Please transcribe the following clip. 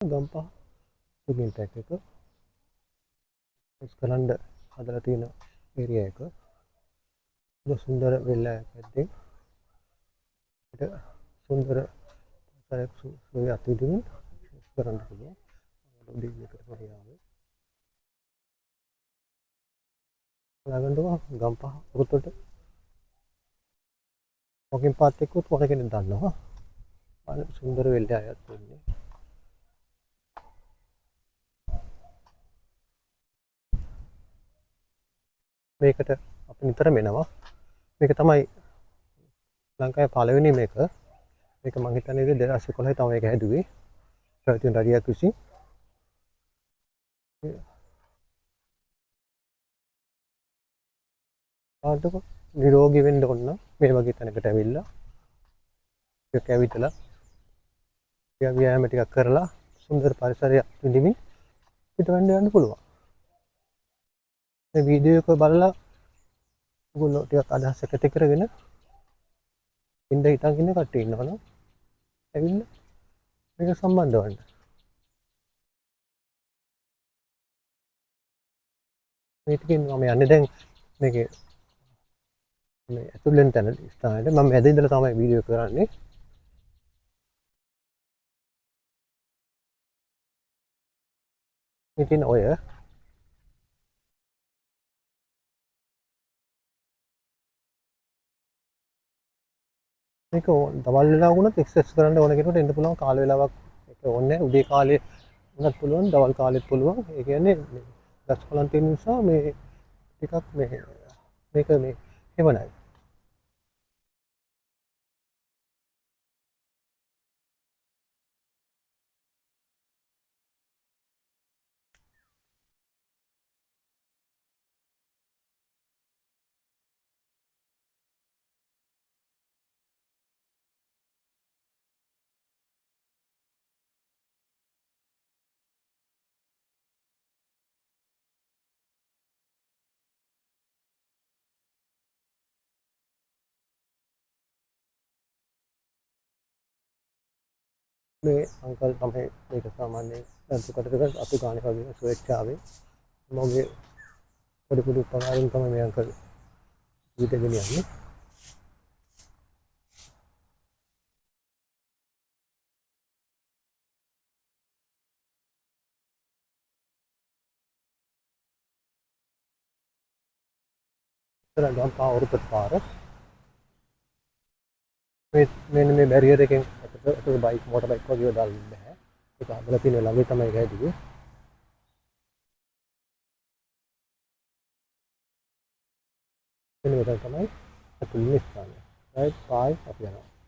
Gampaha jogging track එක ස්කලන්ඩ හදලා තියෙන ඒරියා එක. සුන්දර වෙල්ලයක් පැත්තෙන් අපිට සුන්දර පරිසරයක් සුවයක් අත්විඳින්න කරන්න පුළුවන්. උදේකට තමයි ආවේ. ළඟටම ගම්පහ වෘතට වොකින් පාත් එක්ක කොන කෙනෙක් දන්නවා. අර සුන්දර වෙල්ලයක් තියෙන්නේ. මේකට අපි නිතරම එනවා. මේක තමයි ලංකාවේ පළවෙනි මේක. මේක මම හිතන්නේ 2011 තමයි මේක හැදුවේ. ප්‍රතින් රජයක් විසින්. ආටක නිරෝගී වෙන්න ඕන නම් මේ වගේ තැනකට ඇවිල්ලා ඒක ඇවිදලා ව්‍යායාම ටිකක් කරලා සුන්දර පරිසරයක් විඳින්න පිටවෙන්න යන්න පුළුවන්. මේ වීඩියෝ එක බලලා ඔයගොල්ලෝ ටිකක් අදහසක් ඇති කරගෙන ඉඳ හිටන් ඉන්න කට්ටිය ඉන්නවනම් ඇවිල්ලා මේක සම්බන්ධ වෙන්න. මේකෙන් මම යන්නේ දැන් මේකේ මේ ඇතුළෙන් තැන ස්ථානෙට මම මැද ඉඳලා තමයි වීඩියෝ කරන්නේ. ඉතින් ඔය මේක දවල් වෙලා වුණත් එක්සර්සයිස් කරන්න ඕන කෙනෙකුට එන්න පුළුවන් කාල වේලාවක් ඒක ඕනේ උදේ කාලේ වුණත් පුළුවන් දවල් කාලෙත් පුළුවන්. ඒ කියන්නේ ගස් කොළන් තියෙන නිසා මේ ටිකක් මේක එවනයි. මේ අංකල් තමයි මේක සාමාන්‍යයෙන් අතු කටක අතු ගානේ වගේ ස්වේච්ඡාවෙන් මොගේ පොඩි පොඩි උපකාරයෙන් තමයි මේ අංකල් විදගෙන යන්නේ. ඉතල ගම්පහ වෘතට පාර මෙන්න මේ බැරියර් එකෙන් අපිට බයික් මෝටර් බයික් වගේ දාන්න බෑ. ඒක හදලා තියෙන ළඟේ තමයි ඒක හැදුවේ. මෙන්න මේක තමයි ඇතුළේ ස්ථානය. රයිට් 5 අපි යනවා.